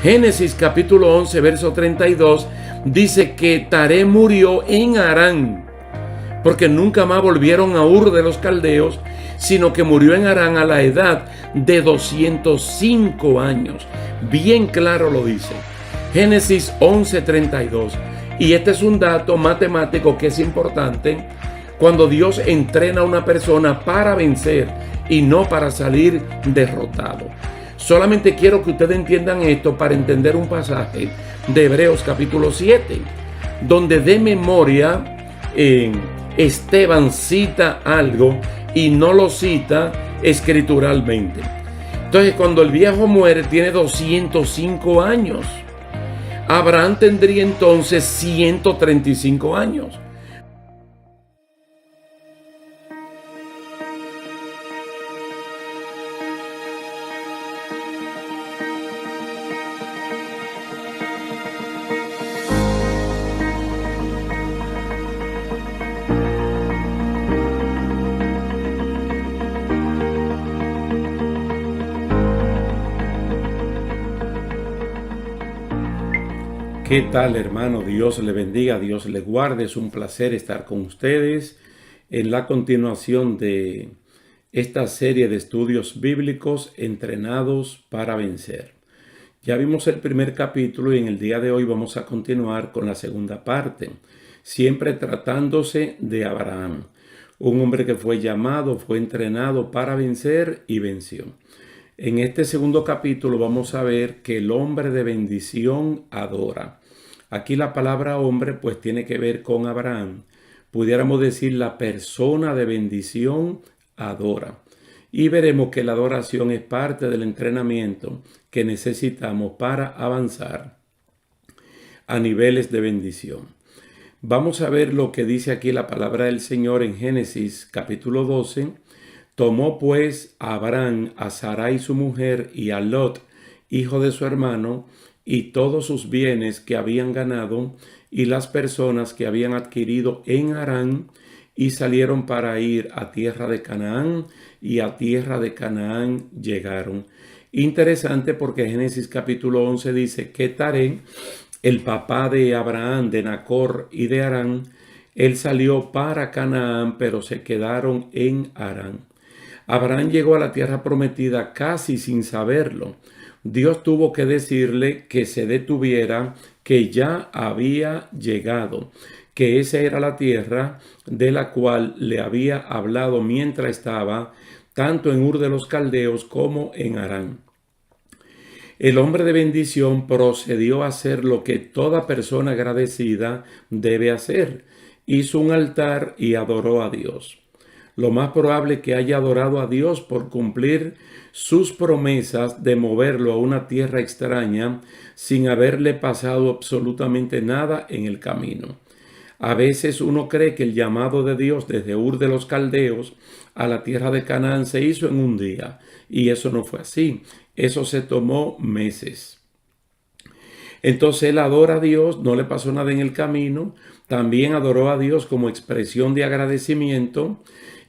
Génesis capítulo 11, verso 32, dice que Taré murió en Harán, porque nunca más volvieron a Ur de los Caldeos, sino que murió en Harán a la edad de 205 años. Bien claro lo dice. Génesis 11:32. Y este es un dato matemático que es importante cuando Dios entrena a una persona para vencer y no para salir derrotado. Solamente quiero que ustedes entiendan esto para entender un pasaje de Hebreos capítulo 7, donde de memoria Esteban cita algo y no lo cita escrituralmente. Entonces, cuando el viejo muere, tiene 205 años. Abraham tendría entonces 135 años. ¿Qué tal, hermano? Dios le bendiga, Dios le guarde. Es un placer estar con ustedes en la continuación de esta serie de estudios bíblicos entrenados para vencer. Ya vimos el primer capítulo y en el día de hoy vamos a continuar con la segunda parte, siempre tratándose de Abraham, un hombre que fue llamado, fue entrenado para vencer y venció. En este segundo capítulo vamos a ver que el hombre de bendición adora. Aquí la palabra hombre pues tiene que ver con Abraham. Pudiéramos decir la persona de bendición adora. Y veremos que la adoración es parte del entrenamiento que necesitamos para avanzar a niveles de bendición. Vamos a ver lo que dice aquí la palabra del Señor en Génesis capítulo 12. Tomó pues a Abraham, a Sarai su mujer y a Lot, hijo de su hermano, y todos sus bienes que habían ganado y las personas que habían adquirido en Harán, y salieron para ir a tierra de Canaán, y a tierra de Canaán llegaron. Interesante porque Génesis capítulo 11 dice que Taré, el papá de Abraham, de Nacor y de Harán, él salió para Canaán, pero se quedaron en Harán. Abraham llegó a la tierra prometida casi sin saberlo. Dios tuvo que decirle que se detuviera, que ya había llegado, que esa era la tierra de la cual le había hablado mientras estaba tanto en Ur de los Caldeos como en Harán. El hombre de bendición procedió a hacer lo que toda persona agradecida debe hacer. Hizo un altar y adoró a Dios. Lo más probable es que haya adorado a Dios por cumplir sus promesas de moverlo a una tierra extraña sin haberle pasado absolutamente nada en el camino. A veces uno cree que el llamado de Dios desde Ur de los Caldeos a la tierra de Canaán se hizo en un día, y eso no fue así. Eso se tomó meses. Entonces él adora a Dios, no le pasó nada en el camino, también adoró a Dios como expresión de agradecimiento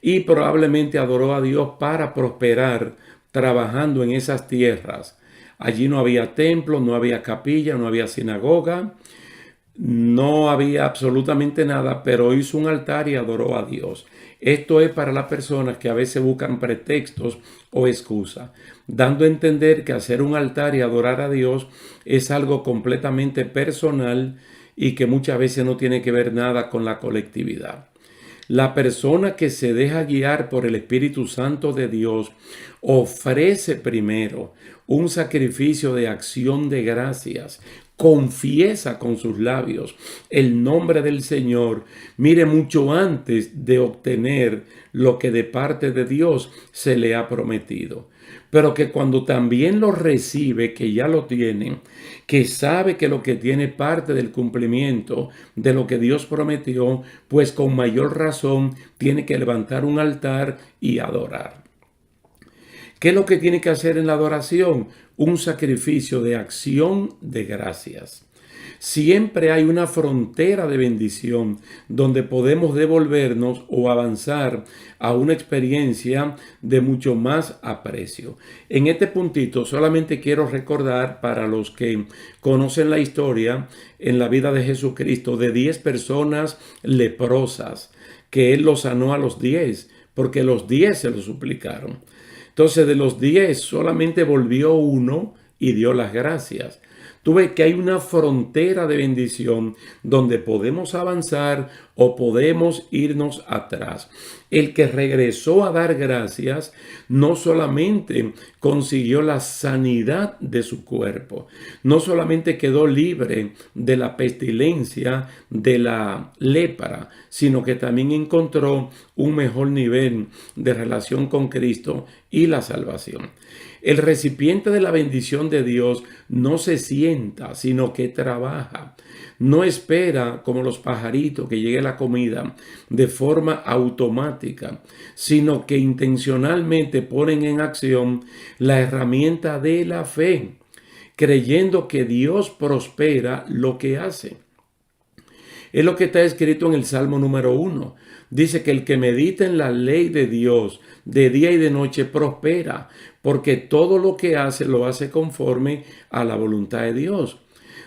y probablemente adoró a Dios para prosperar trabajando en esas tierras. Allí no había templo, no había capilla, no había sinagoga, no había absolutamente nada, pero hizo un altar y adoró a Dios. Esto es para las personas que a veces buscan pretextos o excusas, dando a entender que hacer un altar y adorar a Dios es algo completamente personal y que muchas veces no tiene que ver nada con la colectividad. La persona que se deja guiar por el Espíritu Santo de Dios ofrece primero un sacrificio de acción de gracias, confiesa con sus labios el nombre del Señor, mire, mucho antes de obtener lo que de parte de Dios se le ha prometido. Pero que cuando también lo recibe, que ya lo tiene, que sabe que lo que tiene parte del cumplimiento de lo que Dios prometió, pues con mayor razón tiene que levantar un altar y adorar. ¿Qué es lo que tiene que hacer en la adoración? Un sacrificio de acción de gracias. Siempre hay una frontera de bendición donde podemos devolvernos o avanzar a una experiencia de mucho más aprecio. En este puntito solamente quiero recordar para los que conocen la historia en la vida de Jesucristo de 10 personas leprosas que Él los sanó a los 10 porque los 10 se lo suplicaron. Entonces de los 10 solamente volvió uno y dio las gracias. Tú ves que hay una frontera de bendición donde podemos avanzar o podemos irnos atrás. El que regresó a dar gracias no solamente consiguió la sanidad de su cuerpo, no solamente quedó libre de la pestilencia, de la lepra, sino que también encontró un mejor nivel de relación con Cristo y la salvación. El recipiente de la bendición de Dios no se sienta, sino que trabaja. No espera como los pajaritos que llegue la comida de forma automática, sino que intencionalmente ponen en acción la herramienta de la fe, creyendo que Dios prospera lo que hace. Es lo que está escrito en el Salmo número 1. Dice que el que medita en la ley de Dios de día y de noche prospera, porque todo lo que hace lo hace conforme a la voluntad de Dios.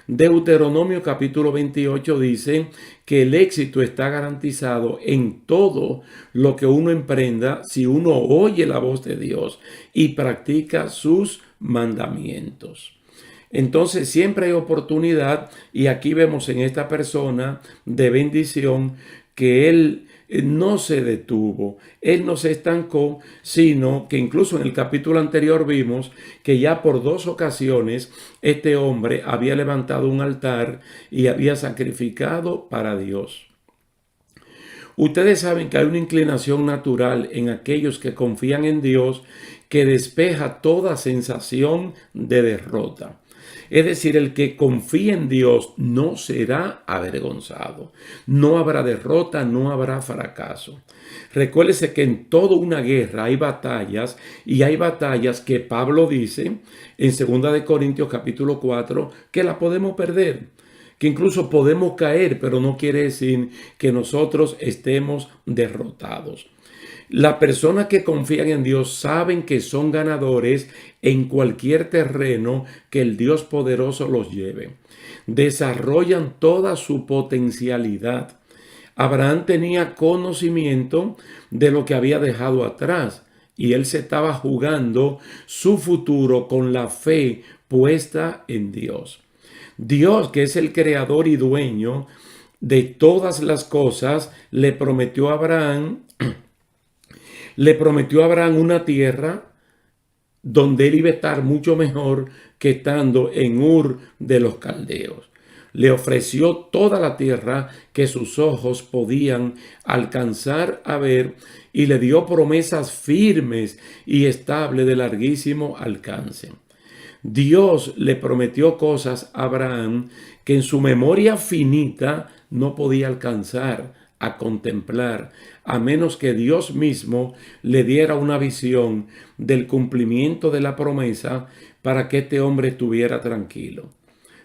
Deuteronomio capítulo 28 dice que el éxito está garantizado en todo lo que uno emprenda si uno oye la voz de Dios y practica sus mandamientos. Entonces siempre hay oportunidad y aquí vemos en esta persona de bendición que él no se detuvo, él no se estancó, sino que incluso en el capítulo anterior vimos que ya por 2 ocasiones este hombre había levantado un altar y había sacrificado para Dios. Ustedes saben que hay una inclinación natural en aquellos que confían en Dios que despeja toda sensación de derrota. Es decir, el que confía en Dios no será avergonzado. No habrá derrota, no habrá fracaso. Recuérdese que en toda una guerra hay batallas y hay batallas que Pablo dice en 2 Corintios capítulo 4 que la podemos perder, que incluso podemos caer, pero no quiere decir que nosotros estemos derrotados. Las personas que confían en Dios saben que son ganadores en cualquier terreno que el Dios poderoso los lleve. Desarrollan toda su potencialidad. Abraham tenía conocimiento de lo que había dejado atrás y él se estaba jugando su futuro con la fe puesta en Dios. Dios, que es el creador y dueño de todas las cosas, le prometió a Abraham una tierra donde él iba a estar mucho mejor que estando en Ur de los Caldeos. Le ofreció toda la tierra que sus ojos podían alcanzar a ver y le dio promesas firmes y estables de larguísimo alcance. Dios le prometió cosas a Abraham que en su memoria finita no podía alcanzar a contemplar, a menos que Dios mismo le diera una visión del cumplimiento de la promesa para que este hombre estuviera tranquilo,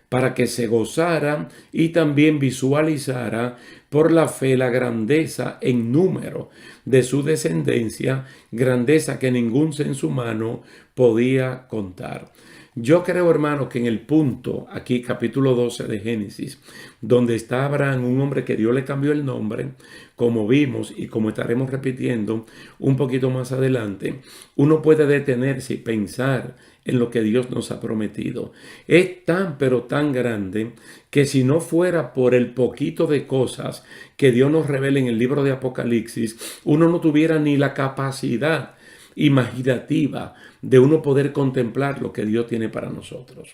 para que se gozara y también visualizara por la fe la grandeza en número de su descendencia, grandeza que ningún ser humano podía contar. Yo creo, hermano, que en el punto, aquí capítulo 12 de Génesis, donde está Abraham, un hombre que Dios le cambió el nombre, como vimos y como estaremos repitiendo un poquito más adelante, uno puede detenerse y pensar en lo que Dios nos ha prometido. Es tan, pero tan grande que si no fuera por el poquito de cosas que Dios nos revela en el libro de Apocalipsis, uno no tuviera ni la capacidad imaginativa de uno poder contemplar lo que Dios tiene para nosotros.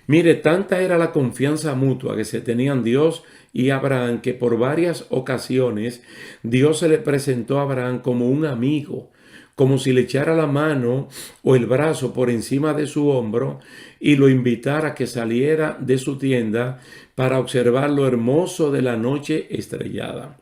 Mire, tanta era la confianza mutua que se tenían Dios y Abraham que por varias ocasiones Dios se le presentó a Abraham como un amigo, como si le echara la mano o el brazo por encima de su hombro y lo invitara a que saliera de su tienda para observar lo hermoso de la noche estrellada.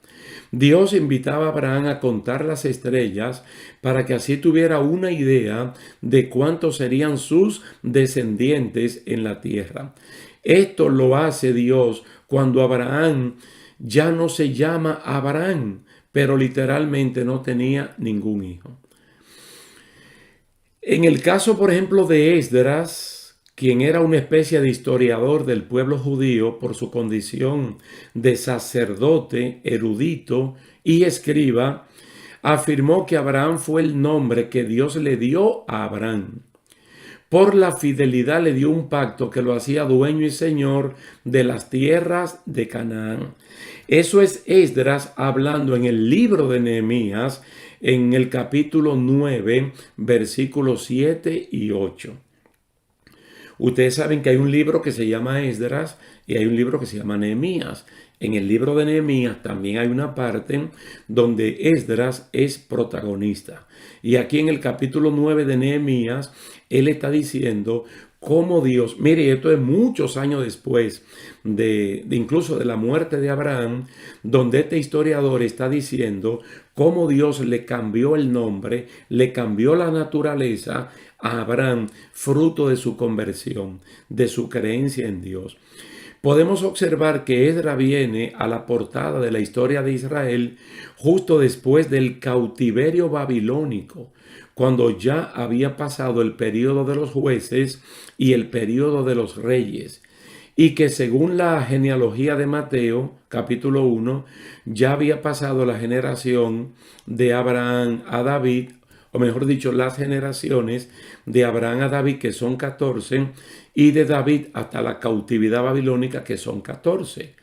Dios invitaba a Abraham a contar las estrellas para que así tuviera una idea de cuántos serían sus descendientes en la tierra. Esto lo hace Dios cuando Abraham ya no se llama Abraham, pero literalmente no tenía ningún hijo. En el caso, por ejemplo, de Esdras, quien era una especie de historiador del pueblo judío por su condición de sacerdote, erudito y escriba, afirmó que Abraham fue el nombre que Dios le dio a Abraham. Por la fidelidad le dio un pacto que lo hacía dueño y señor de las tierras de Canaán. Eso es Esdras hablando en el libro de Nehemías, en el capítulo 9, versículos 7 y 8. Ustedes saben que hay un libro que se llama Esdras y hay un libro que se llama Nehemías. En el libro de Nehemías también hay una parte donde Esdras es protagonista. Y aquí en el capítulo 9 de Nehemías, él está diciendo cómo Dios, mire, esto es muchos años después de incluso de la muerte de Abraham, donde este historiador está diciendo cómo Dios le cambió el nombre, le cambió la naturaleza a Abraham, fruto de su conversión, de su creencia en Dios. Podemos observar que Esdras viene a la portada de la historia de Israel justo después del cautiverio babilónico, cuando ya había pasado el período de los jueces y el período de los reyes, y que según la genealogía de Mateo, capítulo 1, ya había pasado la generación de Abraham a David, o mejor dicho, las generaciones de Abraham a David, que son 14, y de David hasta la cautividad babilónica, que son 14.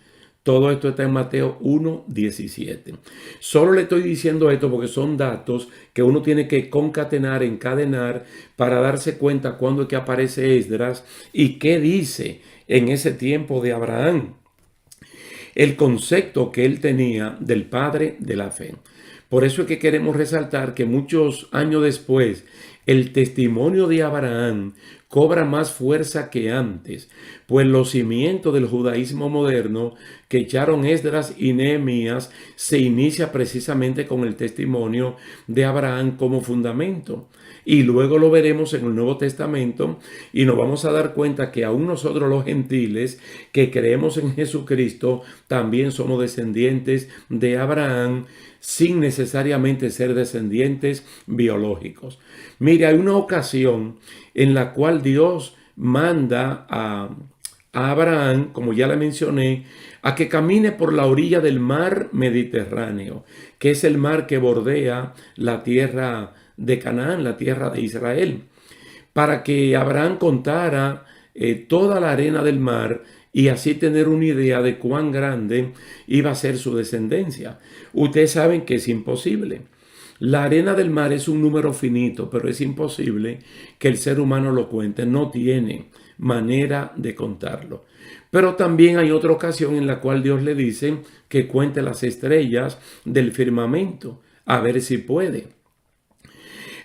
Todo esto está en Mateo 1, 17. Solo le estoy diciendo esto porque son datos que uno tiene que concatenar, encadenar, para darse cuenta cuándo es que aparece Esdras y qué dice en ese tiempo de Abraham. El concepto que él tenía del padre de la fe. Por eso es que queremos resaltar que muchos años después el testimonio de Abraham cobra más fuerza que antes, pues los cimientos del judaísmo moderno que echaron Esdras y Nehemías se inicia precisamente con el testimonio de Abraham como fundamento. Y luego lo veremos en el Nuevo Testamento y nos vamos a dar cuenta que aún nosotros los gentiles que creemos en Jesucristo también somos descendientes de Abraham sin necesariamente ser descendientes biológicos. Mire, hay una ocasión en la cual Dios manda a Abraham, como ya le mencioné, a que camine por la orilla del mar Mediterráneo, que es el mar que bordea la tierra de Canaán, la tierra de Israel, para que Abraham contara toda la arena del mar y así tener una idea de cuán grande iba a ser su descendencia. Ustedes saben que es imposible. La arena del mar es un número finito, pero es imposible que el ser humano lo cuente. No tiene manera de contarlo. Pero también hay otra ocasión en la cual Dios le dice que cuente las estrellas del firmamento, a ver si puede.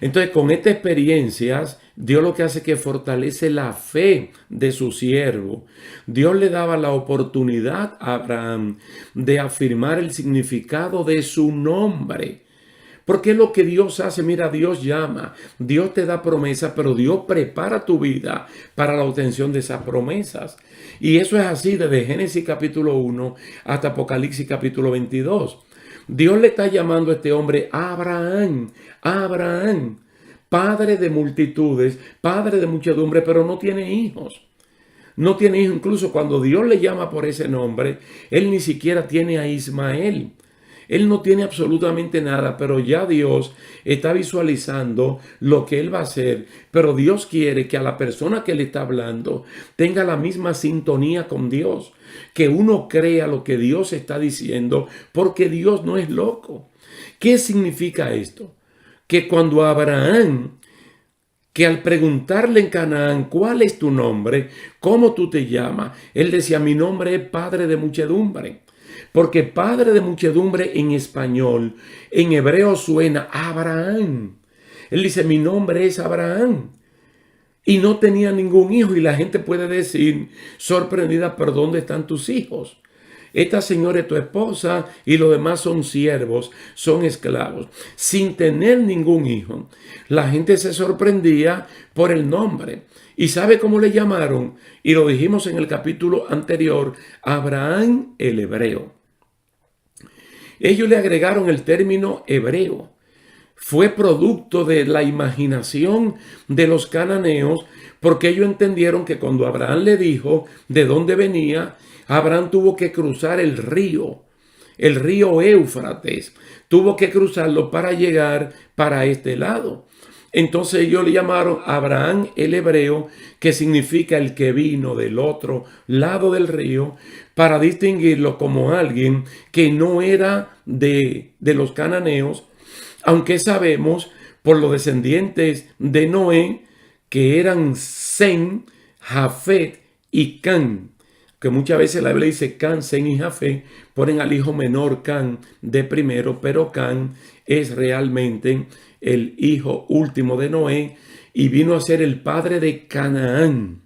Entonces, con estas experiencias, Dios lo que hace es que fortalece la fe de su siervo. Dios le daba la oportunidad a Abraham de afirmar el significado de su nombre. Porque es lo que Dios hace. Mira, Dios llama, Dios te da promesas, pero Dios prepara tu vida para la obtención de esas promesas. Y eso es así desde Génesis capítulo 1 hasta Apocalipsis capítulo 22. Dios le está llamando a este hombre Abraham, Abraham, padre de multitudes, padre de muchedumbre, pero no tiene hijos. No tiene hijos. Incluso cuando Dios le llama por ese nombre, él ni siquiera tiene a Ismael. Él no tiene absolutamente nada, pero ya Dios está visualizando lo que él va a hacer. Pero Dios quiere que a la persona que le está hablando tenga la misma sintonía con Dios. Que uno crea lo que Dios está diciendo, porque Dios no es loco. ¿Qué significa esto? Que cuando Abraham, que al preguntarle en Canaán, ¿cuál es tu nombre? ¿Cómo tú te llamas? Él decía, mi nombre es padre de muchedumbre. Porque padre de muchedumbre en español, en hebreo suena Abraham. Él dice, mi nombre es Abraham. Y no tenía ningún hijo. Y la gente puede decir, sorprendida, ¿pero dónde están tus hijos? esta señora es tu esposa y los demás son siervos, son esclavos, sin tener ningún hijo. La gente se sorprendía por el nombre. ¿Y sabe cómo le llamaron? Y lo dijimos en el capítulo anterior, Abraham el hebreo. Ellos le agregaron el término hebreo. Fue producto de la imaginación de los cananeos, porque ellos entendieron que cuando Abraham le dijo de dónde venía, Abraham tuvo que cruzar el río Éufrates, tuvo que cruzarlo para llegar para este lado. Entonces ellos le llamaron Abraham el hebreo, que significa el que vino del otro lado del río, para distinguirlo como alguien que no era de los cananeos, aunque sabemos por los descendientes de Noé que eran Sem, Jafet y Can, que muchas veces la Biblia dice Can, Sem y Jafet, ponen al hijo menor Can de primero, pero Can es realmente el hijo último de Noé y vino a ser el padre de Canaán.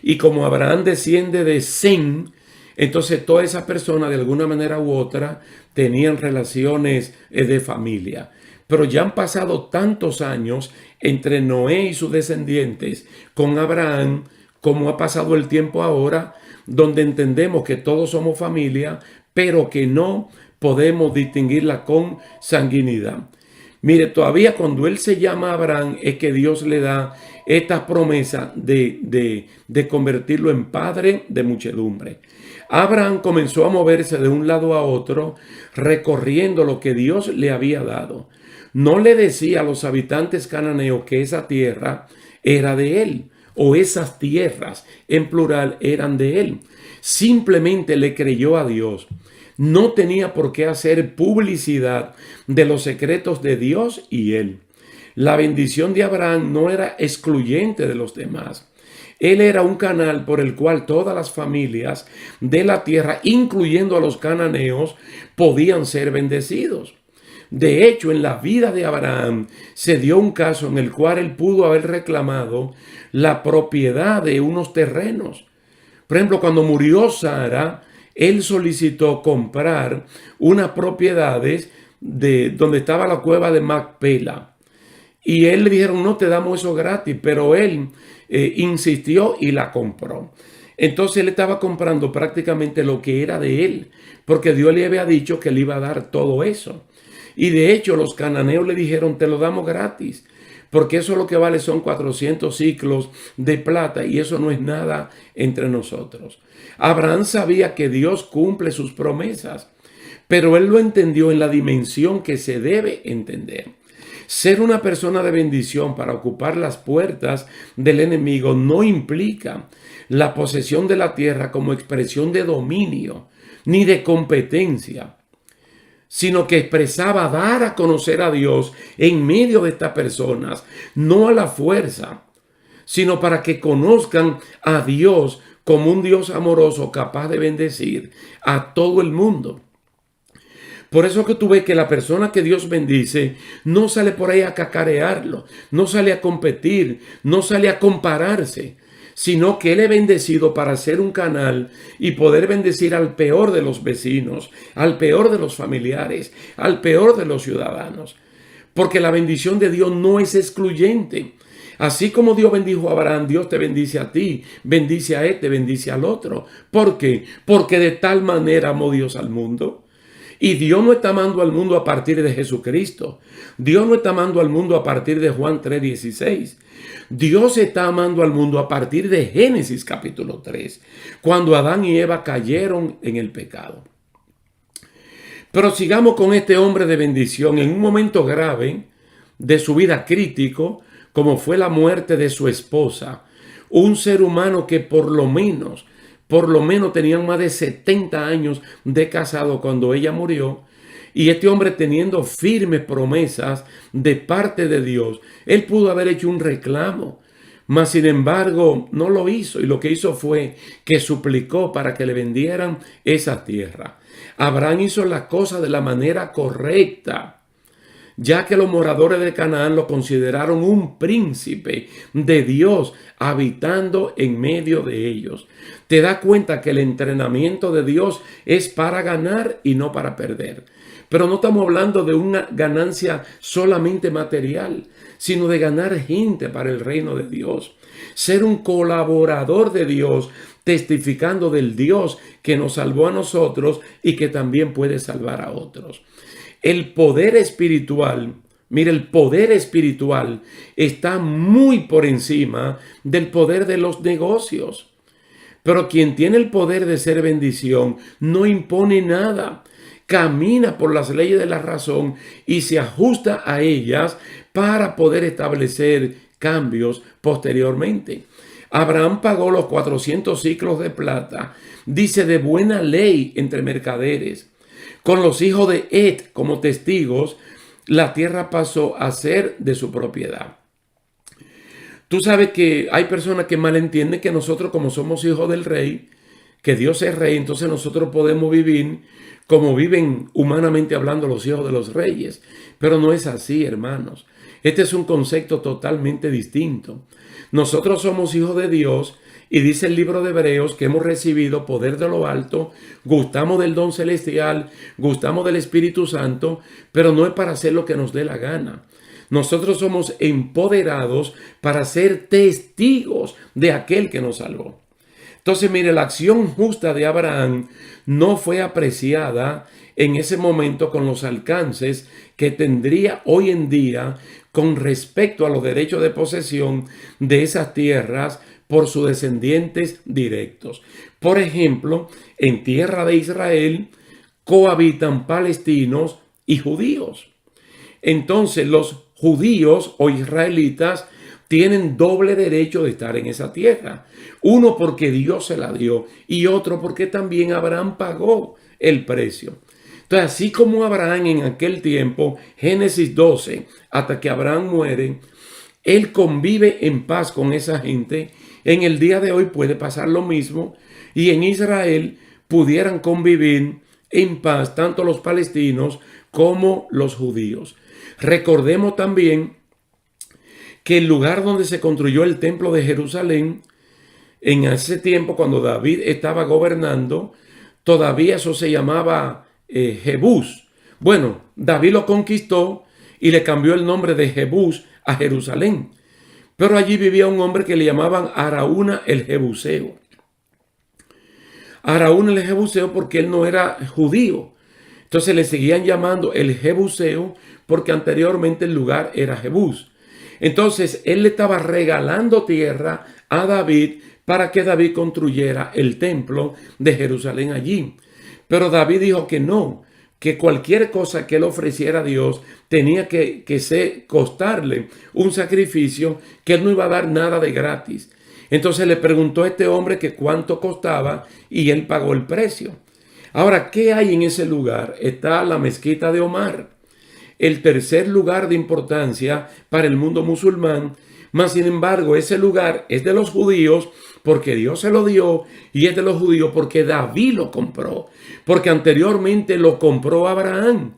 Y como Abraham desciende de Sem, entonces todas esas personas de alguna manera u otra tenían relaciones de familia. Pero ya han pasado tantos años entre Noé y sus descendientes con Abraham, como ha pasado el tiempo ahora, donde entendemos que todos somos familia, pero que no podemos distinguirla con sanguinidad. Mire, todavía cuando él se llama Abraham es que Dios le da esta promesa de convertirlo en padre de muchedumbre. Abraham comenzó a moverse de un lado a otro, recorriendo lo que Dios le había dado. No le decía a los habitantes cananeos que esa tierra era de él, o esas tierras en plural eran de él. Simplemente le creyó a Dios. No tenía por qué hacer publicidad de los secretos de Dios y él. La bendición de Abraham no era excluyente de los demás. Él era un canal por el cual todas las familias de la tierra, incluyendo a los cananeos, podían ser bendecidos. De hecho, en la vida de Abraham se dio un caso en el cual él pudo haber reclamado la propiedad de unos terrenos. Por ejemplo, cuando murió Sara, él solicitó comprar unas propiedades de donde estaba la cueva de Macpela. Y él le dijeron, no te damos eso gratis, pero él insistió y la compró. Entonces él estaba comprando prácticamente lo que era de él, porque Dios le había dicho que le iba a dar todo eso. Y de hecho los cananeos le dijeron, te lo damos gratis, porque eso lo que vale son 400 ciclos de plata y eso no es nada entre nosotros. Abraham sabía que Dios cumple sus promesas, pero él lo entendió en la dimensión que se debe entender. Ser una persona de bendición para ocupar las puertas del enemigo no implica la posesión de la tierra como expresión de dominio ni de competencia, sino que expresaba dar a conocer a Dios en medio de estas personas, no a la fuerza, sino para que conozcan a Dios como un Dios amoroso capaz de bendecir a todo el mundo. Por eso que tú ves que la persona que Dios bendice no sale por ahí a cacarearlo, no sale a competir, no sale a compararse, sino que Él es bendecido para ser un canal y poder bendecir al peor de los vecinos, al peor de los familiares, al peor de los ciudadanos. Porque la bendición de Dios no es excluyente. Así como Dios bendijo a Abraham, Dios te bendice a ti, bendice a este, bendice al otro. ¿Por qué? Porque de tal manera amó Dios al mundo. Y Dios no está amando al mundo a partir de Jesucristo. Dios no está amando al mundo a partir de Juan 3:16. Dios está amando al mundo a partir de Génesis capítulo 3, cuando Adán y Eva cayeron en el pecado. Pero sigamos con este hombre de bendición en un momento grave de su vida crítico, como fue la muerte de su esposa, un ser humano que por lo menos tenían más de 70 años de casado cuando ella murió, y este hombre teniendo firmes promesas de parte de Dios, él pudo haber hecho un reclamo, mas sin embargo no lo hizo, y lo que hizo fue que suplicó para que le vendieran esa tierra. Abraham hizo la cosa de la manera correcta. ya que los moradores de Canaán lo consideraron un príncipe de Dios habitando en medio de ellos. Te das cuenta que el entrenamiento de Dios es para ganar y no para perder. Pero no estamos hablando de una ganancia solamente material, sino de ganar gente para el reino de Dios. Ser un colaborador de Dios, testificando del Dios que nos salvó a nosotros y que también puede salvar a otros. El poder espiritual, mire, el poder espiritual está muy por encima del poder de los negocios. Pero quien tiene el poder de ser bendición no impone nada. Camina por las leyes de la razón y se ajusta a ellas para poder establecer cambios posteriormente. Abraham pagó los 400 siclos de plata, dice, de buena ley entre mercaderes. Con los hijos de Het como testigos, la tierra pasó a ser de su propiedad. Tú sabes que hay personas que malentienden que nosotros, como somos hijos del rey, que Dios es rey, entonces nosotros podemos vivir como viven humanamente hablando los hijos de los reyes. Pero no es así, hermanos. Este es un concepto totalmente distinto. Nosotros somos hijos de Dios y dice el libro de Hebreos que hemos recibido poder de lo alto, gustamos del don celestial, gustamos del Espíritu Santo, pero no es para hacer lo que nos dé la gana. Nosotros somos empoderados para ser testigos de aquel que nos salvó. Entonces, mire, la acción justa de Abraham no fue apreciada en ese momento con los alcances que tendría hoy en día con respecto a los derechos de posesión de esas tierras por sus descendientes directos. Por ejemplo, en tierra de Israel cohabitan palestinos y judíos. Entonces, los judíos o israelitas tienen doble derecho de estar en esa tierra. Uno porque Dios se la dio y otro porque también Abraham pagó el precio. Entonces, así como Abraham en aquel tiempo, Génesis 12, hasta que Abraham muere, él convive en paz con esa gente. En el día de hoy puede pasar lo mismo y en Israel pudieran convivir en paz tanto los palestinos como los judíos. Recordemos también que el lugar donde se construyó el templo de Jerusalén, en ese tiempo cuando David estaba gobernando, todavía eso se llamaba Jebús. Bueno, David lo conquistó y le cambió el nombre de Jebús a Jerusalén. Pero allí vivía un hombre que le llamaban Araúna el Jebuseo. Araúna el Jebuseo porque él no era judío. Entonces le seguían llamando el Jebuseo porque anteriormente el lugar era Jebús. Entonces él le estaba regalando tierra a David para que David construyera el templo de Jerusalén allí. Pero David dijo que no, que cualquier cosa que él ofreciera a Dios tenía que costarle un sacrificio, que él no iba a dar nada de gratis. Entonces le preguntó a este hombre que cuánto costaba y él pagó el precio. Ahora, ¿qué hay en ese lugar? Está la mezquita de Omar, el tercer lugar de importancia para el mundo musulmán. Mas, sin embargo, ese lugar es de los judíos porque Dios se lo dio y es de los judíos porque David lo compró, porque anteriormente lo compró Abraham.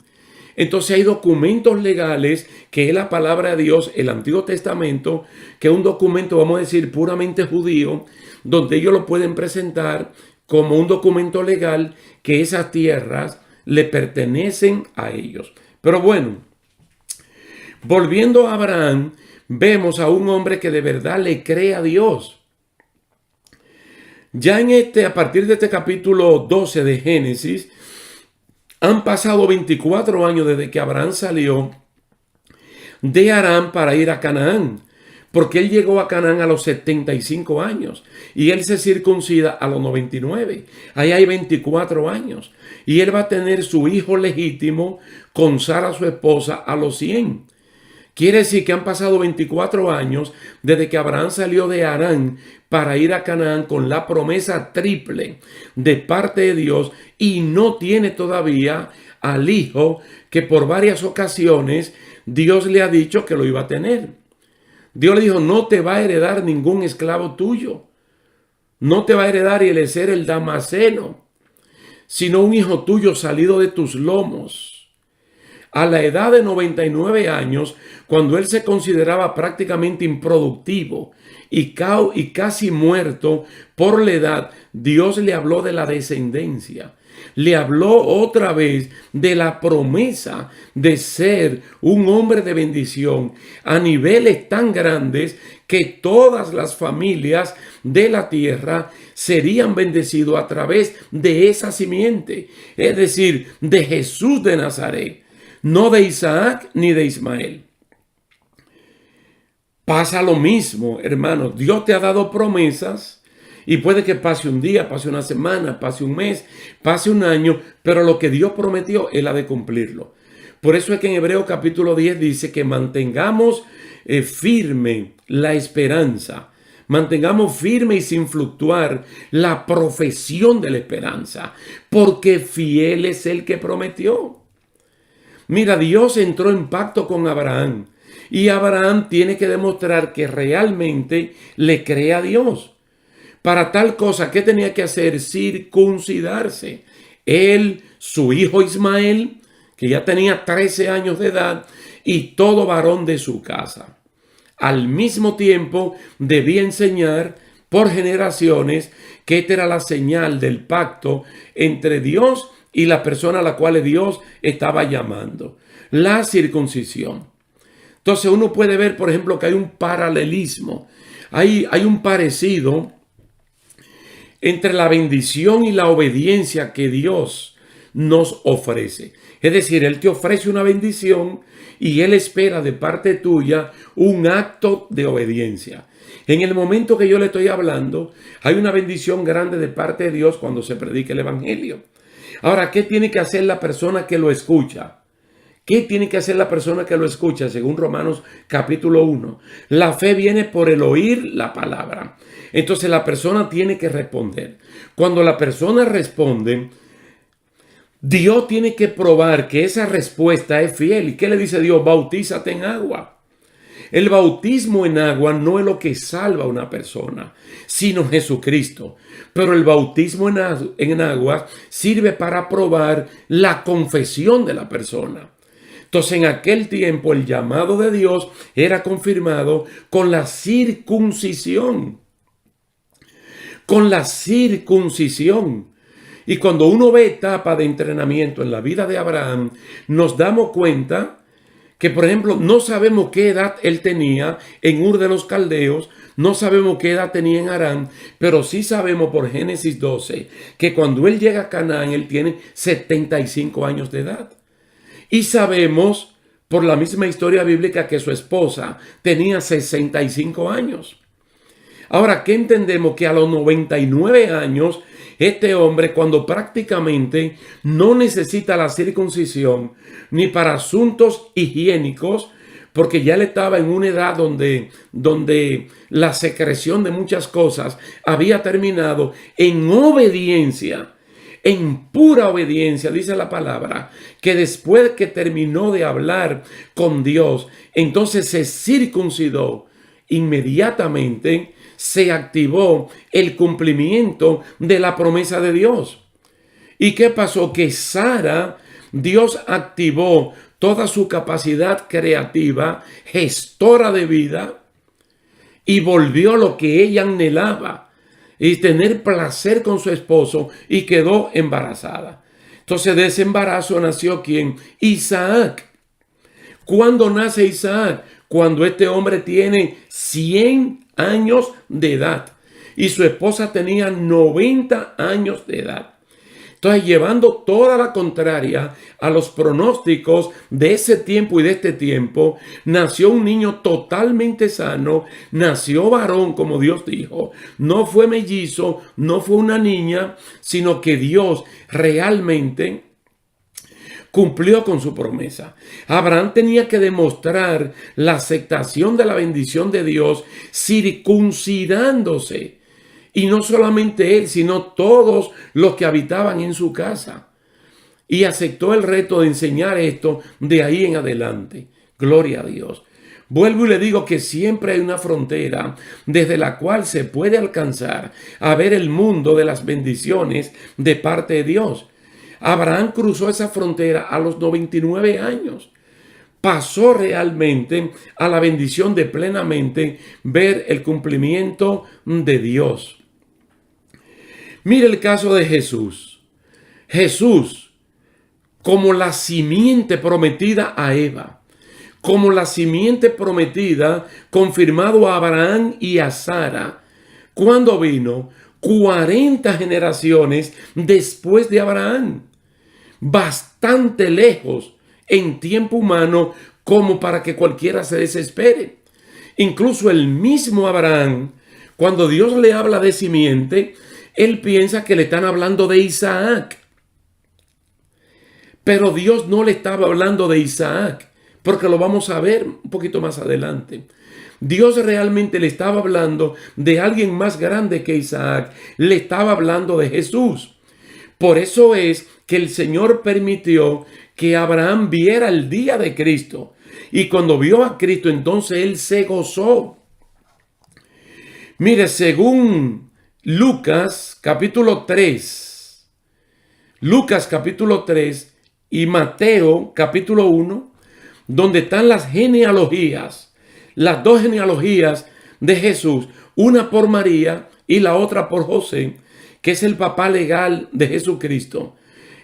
Entonces hay documentos legales que es la palabra de Dios, el Antiguo Testamento, que es un documento, vamos a decir, puramente judío, donde ellos lo pueden presentar como un documento legal que esas tierras le pertenecen a ellos. Pero bueno, volviendo a Abraham, vemos a un hombre que de verdad le cree a Dios. Ya a partir de este capítulo 12 de Génesis, han pasado 24 años desde que Abraham salió de Harán para ir a Canaán, porque él llegó a Canaán a los 75 años y él se circuncida a los 99. Ahí hay 24 años y él va a tener su hijo legítimo con Sara, su esposa, a los 100. Quiere decir que han pasado 24 años desde que Abraham salió de Harán para ir a Canaán con la promesa triple de parte de Dios y no tiene todavía al hijo que por varias ocasiones Dios le ha dicho que lo iba a tener. Dios le dijo, no te va a heredar ningún esclavo tuyo. No te va a heredar Eliezer el Damaseno, sino un hijo tuyo salido de tus lomos. a la edad de 99 años, cuando él se consideraba prácticamente improductivo y casi muerto por la edad, Dios le habló de la descendencia. Le habló otra vez de la promesa de ser un hombre de bendición a niveles tan grandes que todas las familias de la tierra serían bendecidos a través de esa simiente, es decir, de Jesús de Nazaret, no de Isaac ni de Ismael. Pasa lo mismo, hermanos. Dios te ha dado promesas y puede que pase un día, pase una semana, pase un mes, pase un año, pero lo que Dios prometió, Él ha de cumplirlo. Por eso es que en Hebreos capítulo 10 dice que mantengamos firme la esperanza. Mantengamos firme y sin fluctuar la profesión de la esperanza, porque fiel es el que prometió. Mira, Dios entró en pacto con Abraham y Abraham tiene que demostrar que realmente le cree a Dios. Para tal cosa, ¿qué tenía que hacer? Circuncidarse. Él, su hijo Ismael, que ya tenía 13 años de edad, y todo varón de su casa. Al mismo tiempo, debía enseñar por generaciones que esta era la señal del pacto entre Dios y la persona a la cual Dios estaba llamando. La circuncisión. Entonces uno puede ver, por ejemplo, que hay un paralelismo. Hay un parecido entre la bendición y la obediencia que Dios nos ofrece. Es decir, Él te ofrece una bendición y Él espera de parte tuya un acto de obediencia. En el momento que yo le estoy hablando, hay una bendición grande de parte de Dios cuando se predica el Evangelio. Ahora, ¿qué tiene que hacer la persona que lo escucha? ¿Qué tiene que hacer la persona que lo escucha? Según Romanos capítulo 1. La fe viene por el oír la palabra. Entonces la persona tiene que responder. Cuando la persona responde, Dios tiene que probar que esa respuesta es fiel. ¿Y qué le dice Dios? Bautízate en agua. El bautismo en agua no es lo que salva a una persona, sino Jesucristo. Pero el bautismo en agua sirve para probar la confesión de la persona. Entonces, en aquel tiempo, el llamado de Dios era confirmado con la circuncisión. Con la circuncisión. Y cuando uno ve etapa de entrenamiento en la vida de Abraham, nos damos cuenta que, por ejemplo, no sabemos qué edad él tenía en Ur de los Caldeos, no sabemos qué edad tenía en Harán, pero sí sabemos por Génesis 12 que cuando él llega a Canaán, él tiene 75 años de edad. Y sabemos por la misma historia bíblica que su esposa tenía 65 años. Ahora, ¿qué entendemos? Que a los 99 años, este hombre, cuando prácticamente no necesita la circuncisión ni para asuntos higiénicos, porque ya él estaba en una edad donde la secreción de muchas cosas había terminado, en obediencia, en pura obediencia, dice la palabra, que después que terminó de hablar con Dios, entonces se circuncidó. Inmediatamente se activó el cumplimiento de la promesa de Dios. ¿Y qué pasó? Que Sara, Dios activó toda su capacidad creativa, gestora de vida, y volvió lo que ella anhelaba, y tener placer con su esposo, y quedó embarazada. Entonces de ese embarazo nació ¿quién? Isaac. ¿Cuándo nace Isaac? Cuando este hombre tiene 100 años de edad y su esposa tenía 90 años de edad. Entonces, llevando toda la contraria a los pronósticos de ese tiempo y de este tiempo, nació un niño totalmente sano, nació varón, como Dios dijo. No fue mellizo, no fue una niña, sino que Dios realmente cumplió con su promesa. Abraham tenía que demostrar la aceptación de la bendición de Dios circuncidándose. Y no solamente él, sino todos los que habitaban en su casa. Y aceptó el reto de enseñar esto de ahí en adelante. Gloria a Dios. Vuelvo y le digo que siempre hay una frontera desde la cual se puede alcanzar a ver el mundo de las bendiciones de parte de Dios. Abraham cruzó esa frontera a los 99 años. Pasó realmente a la bendición de plenamente ver el cumplimiento de Dios. Mire el caso de Jesús. Jesús, como la simiente prometida a Eva, como la simiente prometida confirmado a Abraham y a Sara, cuando vino 40 generaciones después de Abraham, bastante lejos en tiempo humano como para que cualquiera se desespere. Incluso el mismo Abraham, cuando Dios le habla de simiente, él piensa que le están hablando de Isaac. Pero Dios no le estaba hablando de Isaac, porque lo vamos a ver un poquito más adelante. Dios realmente le estaba hablando de alguien más grande que Isaac. Le estaba hablando de Jesús. Por eso es que el Señor permitió que Abraham viera el día de Cristo. Y cuando vio a Cristo, entonces él se gozó. Mire, según Lucas capítulo 3, Lucas capítulo 3 y Mateo capítulo 1, donde están las genealogías, las dos genealogías de Jesús, una por María y la otra por José, que es el papá legal de Jesucristo.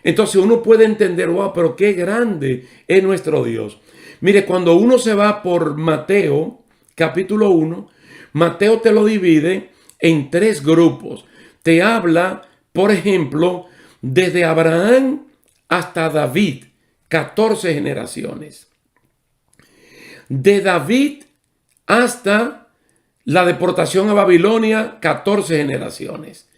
Entonces uno puede entender, wow, pero qué grande es nuestro Dios. Mire, cuando uno se va por Mateo capítulo 1, Mateo te lo divide en 3 grupos. Te habla, por ejemplo, desde Abraham hasta David, 14 generaciones. De David hasta la deportación a Babilonia, 14 generaciones.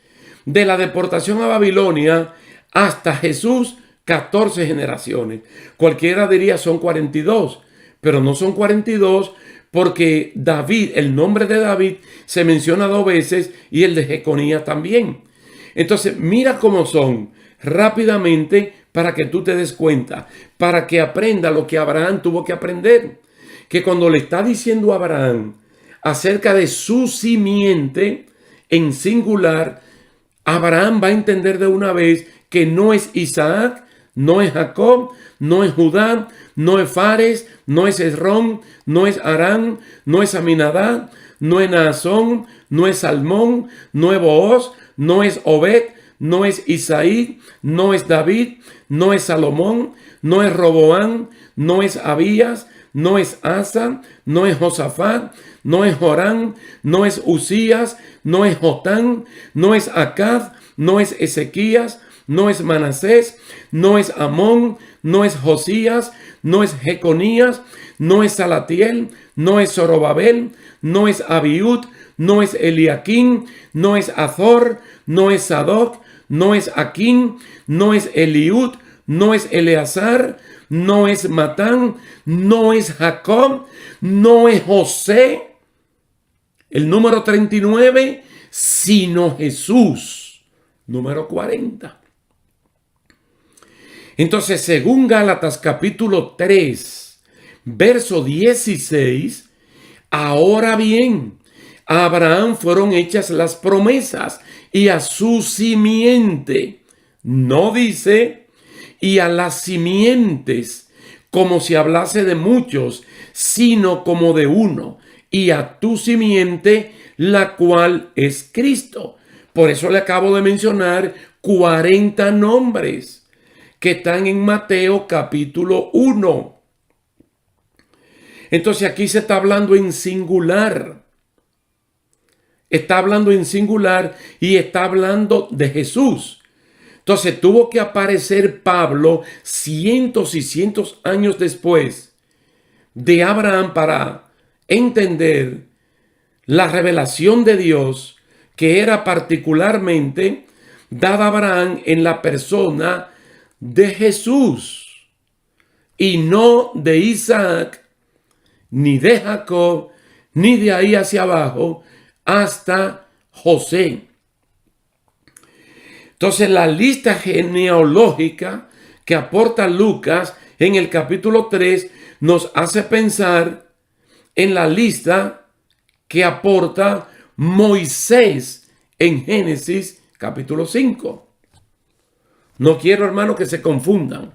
De la deportación a Babilonia hasta Jesús, 14 generaciones. Cualquiera diría son 42, pero no son 42 porque David, el nombre de David se menciona 2 veces y el de Jeconías también. Entonces, mira cómo son rápidamente para que tú te des cuenta, para que aprenda lo que Abraham tuvo que aprender. Que cuando le está diciendo a Abraham acerca de su simiente en singular, Abraham va a entender de una vez que no es Isaac, no es Jacob, no es Judá, no es Fares, no es Esrón, no es Arán, no es Aminadab, no es Naasón, no es Salmón, no es Booz, no es Obed, no es Isaí, no es David, no es Salomón, no es Roboán, no es Abías, no es Asa, no es Josafat, no es Jorán, no es Usías, no es Jotán, no es Acaz, no es Ezequías, no es Manasés, no es Amón, no es Josías, no es Jeconías, no es Salatiel, no es Zorobabel, no es Abiud, no es Eliaquín, no es Azor, no es Sadoc, no es Aquín, no es Eliud, no es Eleazar, no es Matán, no es Jacob, no es José, el número 39, sino Jesús, número 40. Entonces, según Gálatas capítulo 3, verso 16, ahora bien, a Abraham fueron hechas las promesas y a su simiente. No dice, y a las simientes, como si hablase de muchos, sino como de uno, y a tu simiente, la cual es Cristo. Por eso le acabo de mencionar 40 nombres que están en Mateo capítulo 1. Entonces aquí se está hablando en singular. Está hablando en singular y está hablando de Jesús. Entonces tuvo que aparecer Pablo cientos y cientos años después de Abraham para entender la revelación de Dios que era particularmente dada a Abraham en la persona de Jesús y no de Isaac, ni de Jacob, ni de ahí hacia abajo hasta José. Entonces la lista genealógica que aporta Lucas en el capítulo 3 nos hace pensar en la lista que aporta Moisés en Génesis capítulo 5. No quiero, hermano, que se confundan.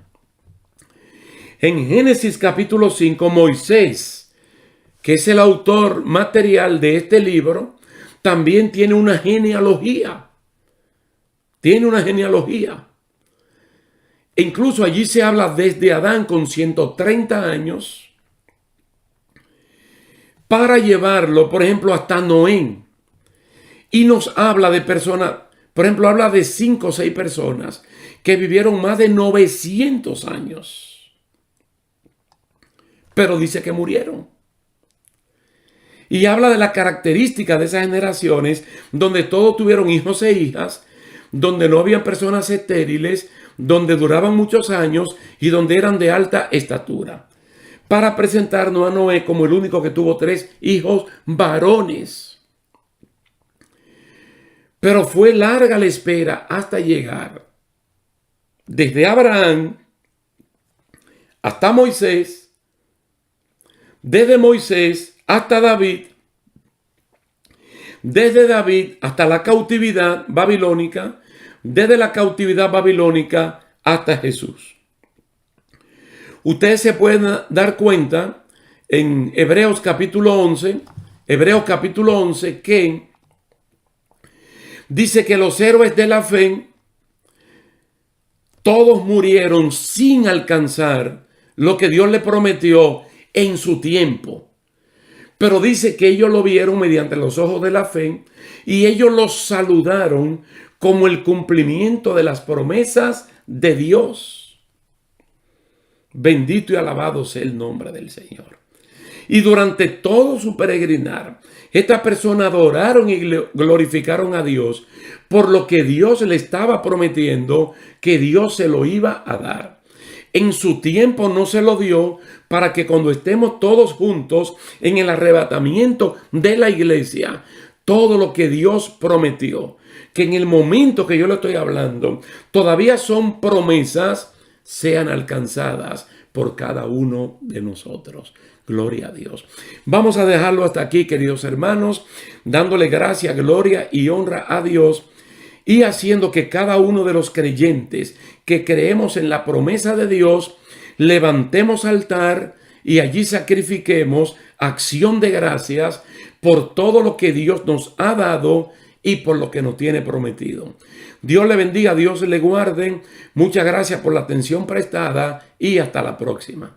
En Génesis capítulo 5, Moisés, que es el autor material de este libro, también tiene una genealogía. Tiene una genealogía. E incluso allí se habla desde Adán con 130 años para llevarlo, por ejemplo, hasta Noé. Y nos habla de personas, por ejemplo, habla de 5 o 6 personas que vivieron más de 900 años. Pero dice que murieron. Y habla de la característica de esas generaciones donde todos tuvieron hijos e hijas, donde no había personas estériles, donde duraban muchos años y donde eran de alta estatura. Para presentarnos a Noé como el único que tuvo 3 hijos varones. Pero fue larga la espera hasta llegar desde Abraham hasta Moisés, desde Moisés hasta David, desde David hasta la cautividad babilónica, desde la cautividad babilónica hasta Jesús. Ustedes se pueden dar cuenta en Hebreos capítulo 11, que dice que los héroes de la fe, todos murieron sin alcanzar lo que Dios le prometió en su tiempo. Pero dice que ellos lo vieron mediante los ojos de la fe y ellos los saludaron como el cumplimiento de las promesas de Dios. Bendito y alabado sea el nombre del Señor. Y durante todo su peregrinar, estas personas adoraron y glorificaron a Dios por lo que Dios le estaba prometiendo que Dios se lo iba a dar. En su tiempo no se lo dio para que cuando estemos todos juntos en el arrebatamiento de la iglesia, todo lo que Dios prometió, que en el momento que yo le estoy hablando, todavía son promesas, sean alcanzadas por cada uno de nosotros. Gloria a Dios. Vamos a dejarlo hasta aquí, queridos hermanos, dándole gracia, gloria y honra a Dios y haciendo que cada uno de los creyentes que creemos en la promesa de Dios, levantemos altar y allí sacrifiquemos acción de gracias por todo lo que Dios nos ha dado y por lo que nos tiene prometido. Dios le bendiga, Dios le guarde. Muchas gracias por la atención prestada y hasta la próxima.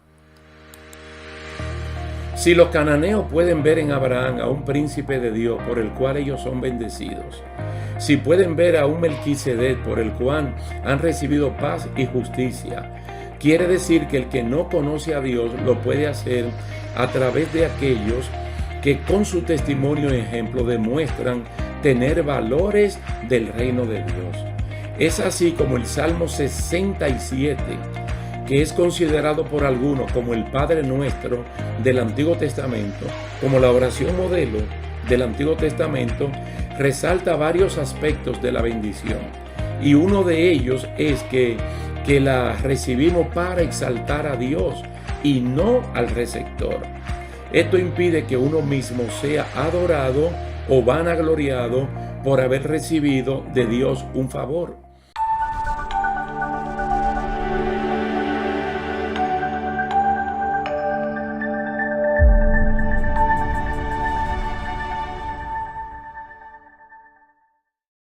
Si los cananeos pueden ver en Abraham a un príncipe de Dios por el cual ellos son bendecidos, si pueden ver a un Melquisedec por el cual han recibido paz y justicia, quiere decir que el que no conoce a Dios lo puede hacer a través de aquellos que con su testimonio y ejemplo demuestran tener valores del reino de Dios. Es así como el Salmo 67, que es considerado por algunos como el Padre Nuestro del Antiguo Testamento, como la oración modelo del Antiguo Testamento, resalta varios aspectos de la bendición. Y uno de ellos es que la recibimos para exaltar a Dios y no al receptor. Esto impide que uno mismo sea adorado o vanagloriado por haber recibido de Dios un favor.